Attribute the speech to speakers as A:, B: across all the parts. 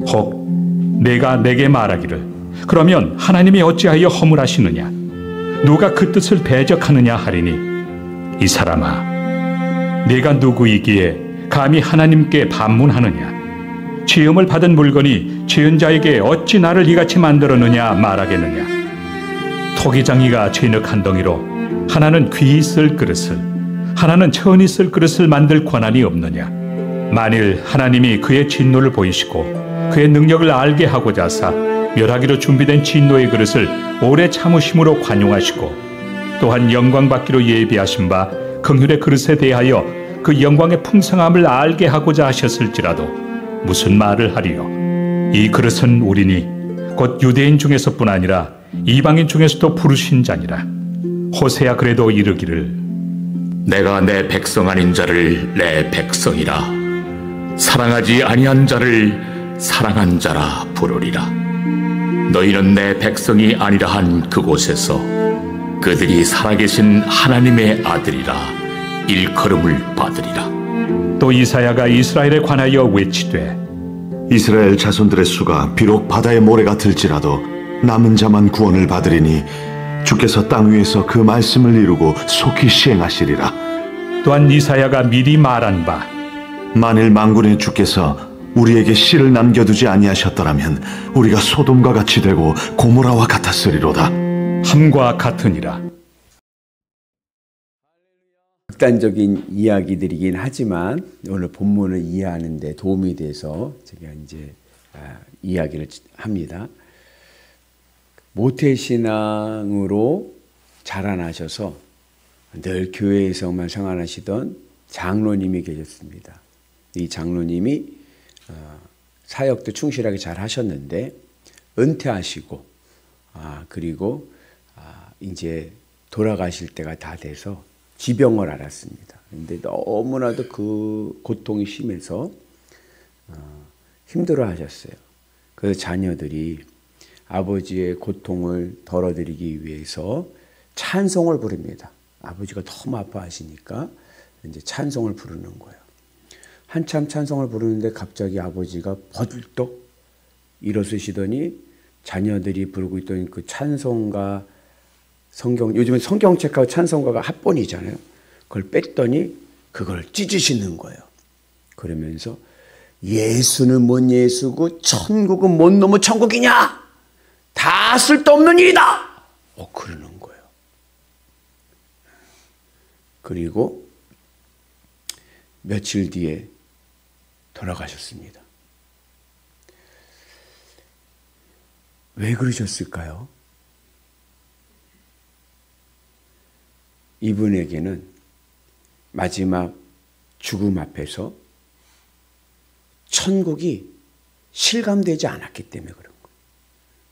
A: 혹 내가 내게 말하기를 그러면 하나님이 어찌하여 허물하시느냐 누가 그 뜻을 대적하느냐 하리니 이 사람아 네가 누구이기에 감히 하나님께 반문하느냐 시험을 받은 물건이 지은 자에게 어찌 나를 이같이 만들었느냐 말하겠느냐 토기장이가 진흙 한 덩이로 하나는 귀히 쓸 그릇을 하나는 천히 쓸 그릇을 만들 권한이 없느냐 만일 하나님이 그의 진노를 보이시고 그의 능력을 알게 하고자 하사 멸하기로 준비된 진노의 그릇을 오래 참으심으로 관용하시고 또한 영광 받기로 예비하신 바 긍휼의 그릇에 대하여 그 영광의 풍성함을 알게 하고자 하셨을지라도 무슨 말을 하리요 이 그릇은 우리니 곧 유대인 중에서뿐 아니라 이방인 중에서도 부르신 자니라 호세아 그래도 이르기를
B: 내가 내 백성 아닌 자를 내 백성이라 사랑하지 아니한 자를 사랑한 자라 부르리라 너희는 내 백성이 아니라 한 그곳에서 그들이 살아계신 하나님의 아들이라 일컬음을 받으리라.
A: 또 이사야가 이스라엘에 관하여 외치되
C: 이스라엘 자손들의 수가 비록 바다의 모래 같을지라도 남은 자만 구원을 받으리니 주께서 땅 위에서 그 말씀을 이루고 속히 시행하시리라.
A: 또한 이사야가 미리 말한 바
C: 만일 만군의 주께서 우리에게 씨를 남겨두지 아니하셨더라면 우리가 소돔과 같이 되고 고모라와 같았으리로다.
A: 함과 같으니라.
D: 극단적인 이야기들이긴 하지만 오늘 본문을 이해하는 데 도움이 돼서 제가 이제 이야기를 합니다. 모태신앙으로 자라나셔서 늘 교회에서만 생활하시던 장로님이 계셨습니다. 이 장로님이 사역도 충실하게 잘 하셨는데 은퇴하시고 그리고 이제 돌아가실 때가 다 돼서 지병을 앓았습니다. 그런데 너무나도 그 고통이 심해서 힘들어 하셨어요. 그래서 자녀들이 아버지의 고통을 덜어드리기 위해서 찬송을 부릅니다. 아버지가 너무 아파하시니까 이제 찬송을 부르는 거예요. 한참 찬송을 부르는데 갑자기 아버지가 버들떡 일어서시더니 자녀들이 부르고 있던 그 찬송가 요즘은 성경책하고 찬송가가 합본이잖아요. 그걸 뺐더니 그걸 찢으시는 거예요. 그러면서 예수는 뭔 예수고 천국은 뭔 놈의 천국이냐? 다 쓸데없는 일이다! 그러는 거예요. 그리고 며칠 뒤에 돌아가셨습니다. 왜 그러셨을까요? 이분에게는 마지막 죽음 앞에서 천국이 실감되지 않았기 때문에 그런 거예요.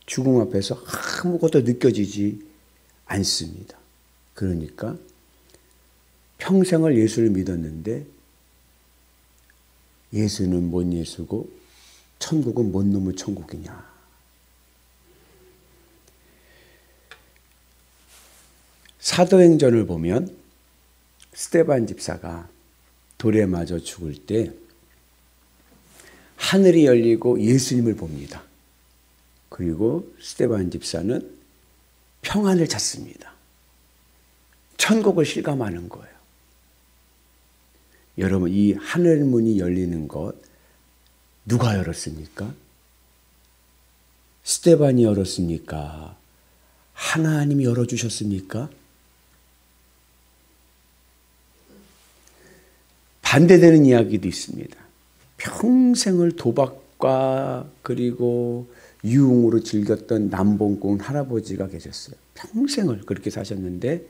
D: 죽음 앞에서 아무것도 느껴지지 않습니다. 그러니까 평생을 예수를 믿었는데 예수는 뭔 예수고 천국은 뭔 놈의 천국이냐. 사도행전을 보면 스데반 집사가 돌에 맞아 죽을 때 하늘이 열리고 예수님을 봅니다. 그리고 스데반 집사는 평안을 찾습니다. 천국을 실감하는 거예요. 여러분, 이 하늘 문이 열리는 것 누가 열었습니까? 스데반이 열었습니까? 하나님이 열어주셨습니까? 반대되는 이야기도 있습니다. 평생을 도박과 그리고 유흥으로 즐겼던 남봉꾼 할아버지가 계셨어요. 평생을 그렇게 사셨는데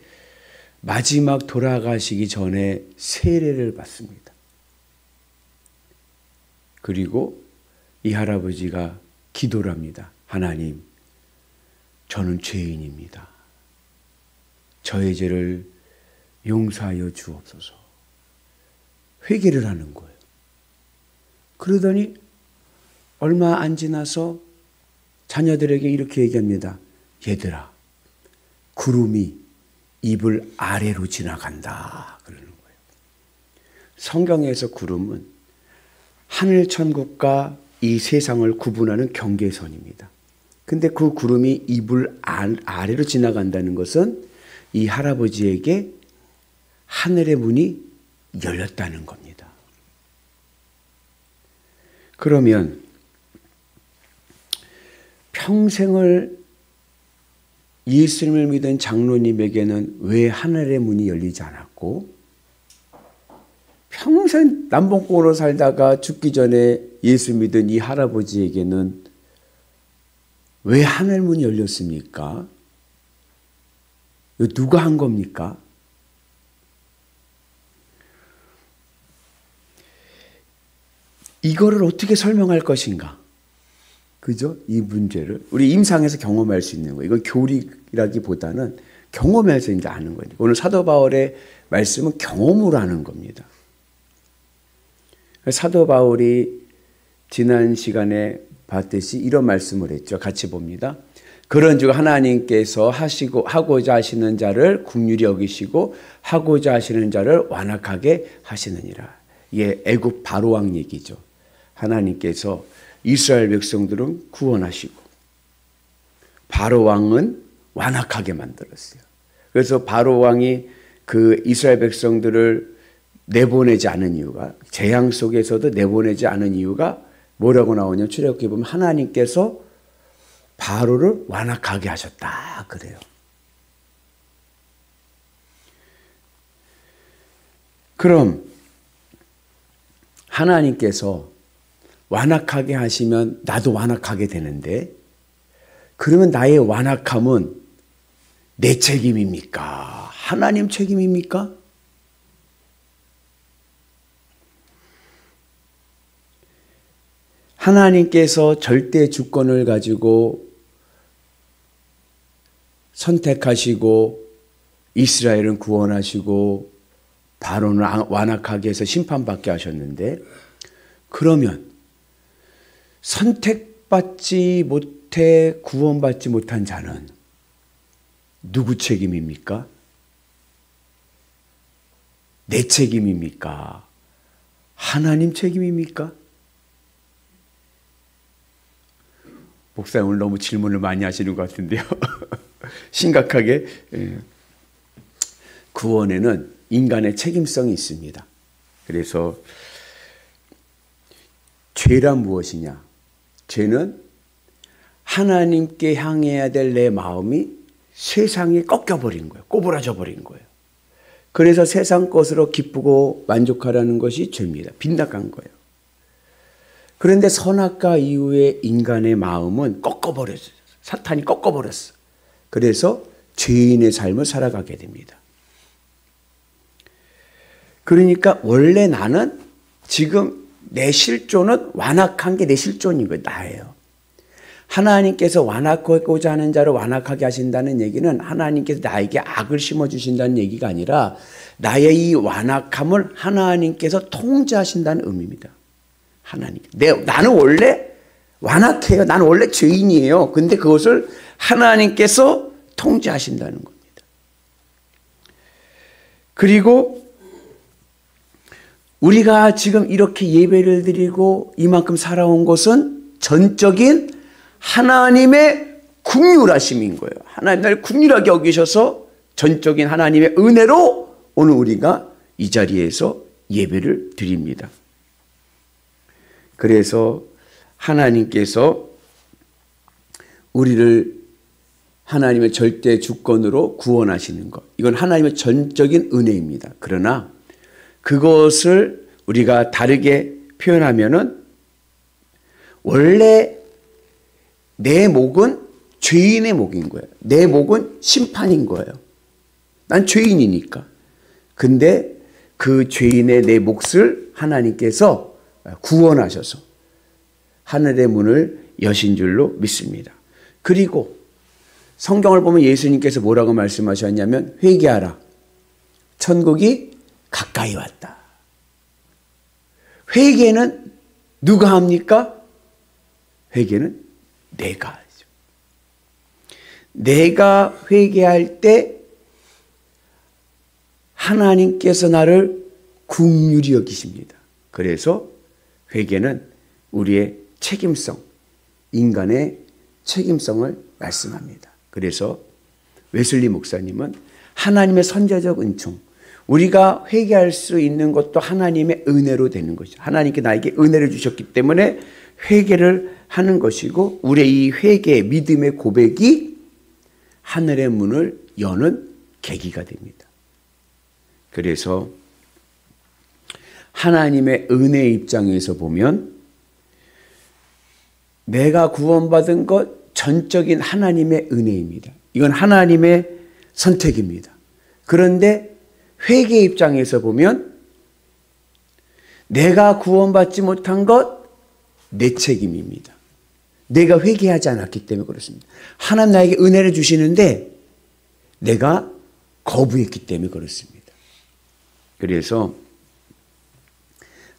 D: 마지막 돌아가시기 전에 세례를 받습니다. 그리고 이 할아버지가 기도를 합니다. 하나님, 저는 죄인입니다. 저의 죄를 용서하여 주옵소서. 회개를 하는 거예요. 그러더니 얼마 안 지나서 자녀들에게 이렇게 얘기합니다. 얘들아, 구름이 이불 아래로 지나간다. 그러는 거예요. 성경에서 구름은 하늘 천국과 이 세상을 구분하는 경계선입니다. 근데 그 구름이 이불 아래로 지나간다는 것은 이 할아버지에게 하늘의 문이 열렸다는 겁니다. 그러면 평생을 예수님을 믿은 장로님에게는 왜 하늘의 문이 열리지 않았고, 평생 남봉꾼으로 살다가 죽기 전에 예수 믿은 이 할아버지에게는 왜 하늘 문이 열렸습니까? 이거 누가 한 겁니까? 이거를 어떻게 설명할 것인가? 그죠? 이 문제를 우리 임상에서 경험할 수 있는 거예요. 이건 교리라기보다는 경험해서 이제 아는 거니까. 오늘 사도 바울의 말씀은 경험으로 하는 겁니다. 사도 바울이 지난 시간에 봤듯이 이런 말씀을 했죠. 같이 봅니다. 그런즉 하나님께서 하고자 하시는 자를 긍휼히 여기시고 하고자 하시는 자를 완악하게 하시느니라. 이게 애굽 바로왕 얘기죠. 하나님께서 이스라엘 백성들은 구원하시고 바로왕은 완악하게 만들었어요. 그래서 바로왕이 그 이스라엘 백성들을 내보내지 않은 이유가, 재앙 속에서도 내보내지 않은 이유가 뭐라고 나오냐면 출애굽기에 보면 하나님께서 바로를 완악하게 하셨다 그래요. 그럼 하나님께서 완악하게 하시면 나도 완악하게 되는데, 그러면 나의 완악함은 내 책임입니까? 하나님 책임입니까? 하나님께서 절대 주권을 가지고 선택하시고 이스라엘은 구원하시고 바로는 완악하게 해서 심판받게 하셨는데, 그러면 선택받지 못해 구원받지 못한 자는 누구 책임입니까? 내 책임입니까? 하나님 책임입니까? 목사님 오늘 너무 질문을 많이 하시는 것 같은데요. 심각하게. 구원에는 인간의 책임성이 있습니다. 그래서 죄란 무엇이냐? 죄는 하나님께 향해야 될 내 마음이 세상에 꺾여버린 거예요. 꼬부라져 버린 거예요. 그래서 세상 것으로 기쁘고 만족하라는 것이 죄입니다. 빗나간 거예요. 그런데 선악과 이후에 인간의 마음은 꺾어버렸어요. 사탄이 꺾어버렸어. 그래서 죄인의 삶을 살아가게 됩니다. 그러니까 원래 나는 지금 내 실존은 완악한 게 내 실존인 거예요. 나예요. 하나님께서 완악하고자 하는 자를 완악하게 하신다는 얘기는 하나님께서 나에게 악을 심어주신다는 얘기가 아니라 나의 이 완악함을 하나님께서 통제하신다는 의미입니다. 하나님. 나는 원래 완악해요. 나는 원래 죄인이에요. 근데 그것을 하나님께서 통제하신다는 겁니다. 그리고 우리가 지금 이렇게 예배를 드리고 이만큼 살아온 것은 전적인 하나님의 긍휼하심인 거예요. 하나님 날 긍휼하게 여기셔서 전적인 하나님의 은혜로 오늘 우리가 이 자리에서 예배를 드립니다. 그래서 하나님께서 우리를 하나님의 절대 주권으로 구원하시는 것, 이건 하나님의 전적인 은혜입니다. 그러나 그것을 우리가 다르게 표현하면은 원래 내 목은 죄인의 목인 거예요. 내 목은 심판인 거예요. 난 죄인이니까. 근데 그 죄인의 내 몫을 하나님께서 구원하셔서 하늘의 문을 여신 줄로 믿습니다. 그리고 성경을 보면 예수님께서 뭐라고 말씀하셨냐면 회개하라. 천국이 가까이 왔다. 회개는 누가 합니까? 회개는 내가 하죠. 내가 회개할 때 하나님께서 나를 긍휼히 여기십니다. 그래서 회개는 우리의 책임성, 인간의 책임성을 말씀합니다. 그래서 웨슬리 목사님은 하나님의 선제적 은총, 우리가 회개할 수 있는 것도 하나님의 은혜로 되는 것이죠. 하나님께 나에게 은혜를 주셨기 때문에 회개를 하는 것이고, 우리의 이 회개, 믿음의 고백이 하늘의 문을 여는 계기가 됩니다. 그래서 하나님의 은혜의 입장에서 보면 내가 구원받은 것 전적인 하나님의 은혜입니다. 이건 하나님의 선택입니다. 그런데 회개의 입장에서 보면 내가 구원받지 못한 것 내 책임입니다. 내가 회개하지 않았기 때문에 그렇습니다. 하나님 나에게 은혜를 주시는데 내가 거부했기 때문에 그렇습니다. 그래서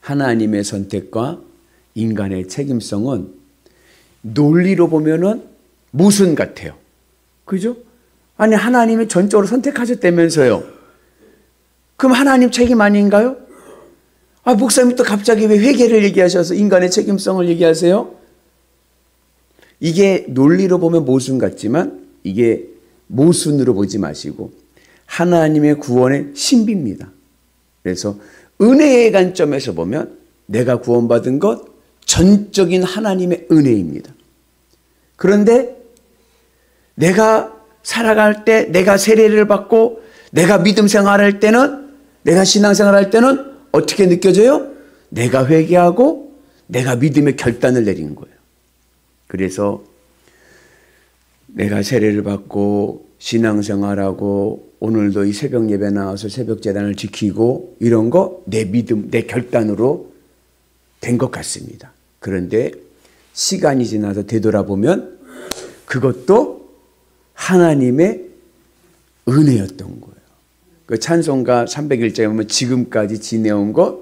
D: 하나님의 선택과 인간의 책임성은 논리로 보면은 모순 같아요. 그죠? 아니, 하나님이 전적으로 선택하셨다면서요. 그럼 하나님 책임 아닌가요? 아, 목사님 또 갑자기 왜 회개를 얘기하셔서 인간의 책임성을 얘기하세요? 이게 논리로 보면 모순 같지만 이게 모순으로 보지 마시고 하나님의 구원의 신비입니다. 그래서 은혜의 관점에서 보면 내가 구원받은 것 전적인 하나님의 은혜입니다. 그런데 내가 살아갈 때, 내가 세례를 받고 내가 믿음 생활할 때는, 내가 신앙생활할 때는 어떻게 느껴져요? 내가 회개하고 내가 믿음의 결단을 내린 거예요. 그래서 내가 세례를 받고 신앙생활하고 오늘도 이 새벽 예배 나와서 새벽 제단을 지키고 이런 거 내 믿음, 내 결단으로 된 것 같습니다. 그런데 시간이 지나서 되돌아보면 그것도 하나님의 은혜였던 거예요. 그 찬송가 301장에 보면 지금까지 지내온 것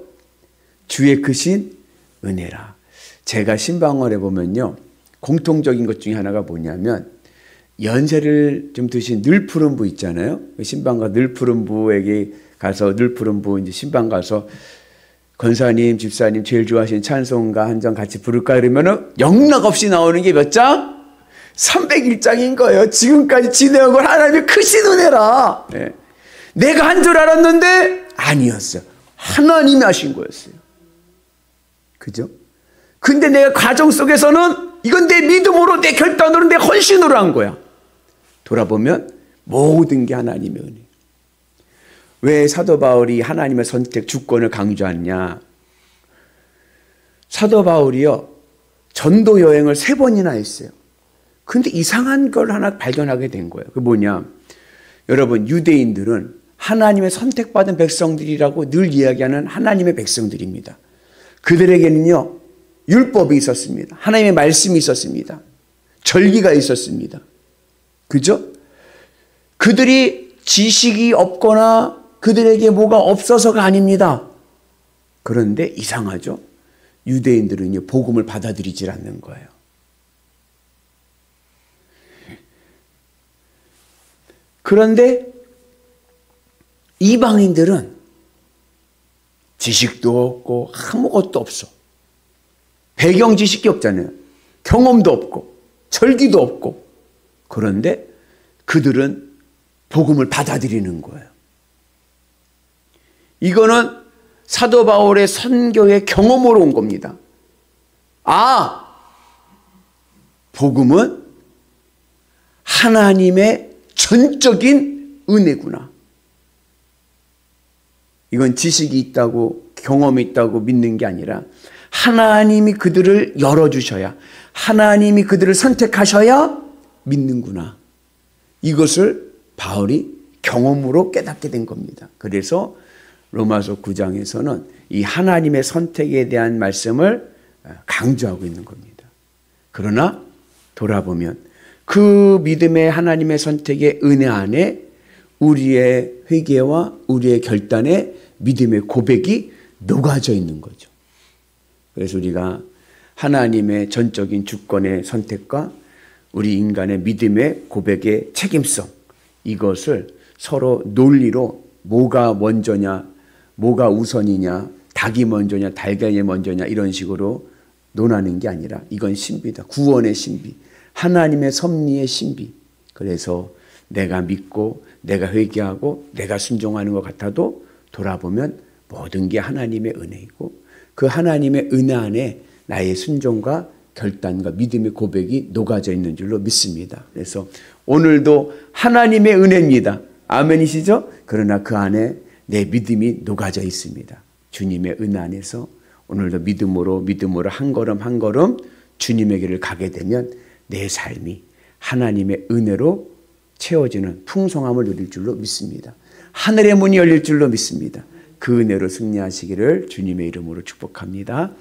D: 주의 크신 은혜라. 제가 신방을 해보면요, 공통적인 것 중에 하나가 뭐냐면 연세를 좀 드신 늘푸른부 있잖아요. 신방가 늘푸른부에게 가서 늘푸른부 이제 신방 가서 권사님, 집사님 제일 좋아하시는 찬송가 한 장 같이 부를까 그러면은 영락 없이 나오는 게 몇 장? 301장인 거예요. 지금까지 지내온 건 하나님의 크신 은혜라. 네. 내가 한 줄 알았는데 아니었어요. 하나님이 하신 거였어요. 그죠? 근데 내가 과정 속에서는 이건 내 믿음으로, 내 결단으로, 내 헌신으로 한 거야. 돌아보면 모든 게 하나님의 은혜. 왜 사도 바울이 하나님의 선택, 주권을 강조하냐? 사도 바울이요, 전도 여행을 3번이나 했어요. 근데 이상한 걸 하나 발견하게 된 거예요. 그게 뭐냐? 여러분, 유대인들은 하나님의 선택받은 백성들이라고 늘 이야기하는 하나님의 백성들입니다. 그들에게는요, 율법이 있었습니다. 하나님의 말씀이 있었습니다. 절기가 있었습니다. 그죠? 그들이 지식이 없거나 그들에게 뭐가 없어서가 아닙니다. 그런데 이상하죠? 유대인들은요, 복음을 받아들이질 않는 거예요. 그런데 이방인들은 지식도 없고 아무것도 없어. 배경 지식이 없잖아요. 경험도 없고 절기도 없고. 그런데 그들은 복음을 받아들이는 거예요. 이거는 사도 바울의 선교의 경험으로 온 겁니다. 아, 복음은 하나님의 전적인 은혜구나. 이건 지식이 있다고, 경험이 있다고 믿는 게 아니라 하나님이 그들을 열어주셔야, 하나님이 그들을 선택하셔야 믿는구나. 이것을 바울이 경험으로 깨닫게 된 겁니다. 그래서 로마서 9장에서는 이 하나님의 선택에 대한 말씀을 강조하고 있는 겁니다. 그러나 돌아보면 그 믿음의 하나님의 선택의 은혜 안에 우리의 회개와 우리의 결단에 믿음의 고백이 녹아져 있는 거죠. 그래서 우리가 하나님의 전적인 주권의 선택과 우리 인간의 믿음의 고백의 책임성, 이것을 서로 논리로 뭐가 먼저냐, 뭐가 우선이냐, 닭이 먼저냐, 달걀이 먼저냐 이런 식으로 논하는 게 아니라 이건 신비다. 구원의 신비. 하나님의 섭리의 신비. 그래서 내가 믿고 내가 회개하고 내가 순종하는 것 같아도 돌아보면 모든 게 하나님의 은혜이고 그 하나님의 은혜 안에 나의 순종과 결단과 믿음의 고백이 녹아져 있는 줄로 믿습니다. 그래서 오늘도 하나님의 은혜입니다. 아멘이시죠? 그러나 그 안에 내 믿음이 녹아져 있습니다. 주님의 은혜 안에서 오늘도 믿음으로 한 걸음 한 걸음 주님에게를 가게 되면 내 삶이 하나님의 은혜로 채워지는 풍성함을 누릴 줄로 믿습니다. 하늘의 문이 열릴 줄로 믿습니다. 그 은혜로 승리하시기를 주님의 이름으로 축복합니다.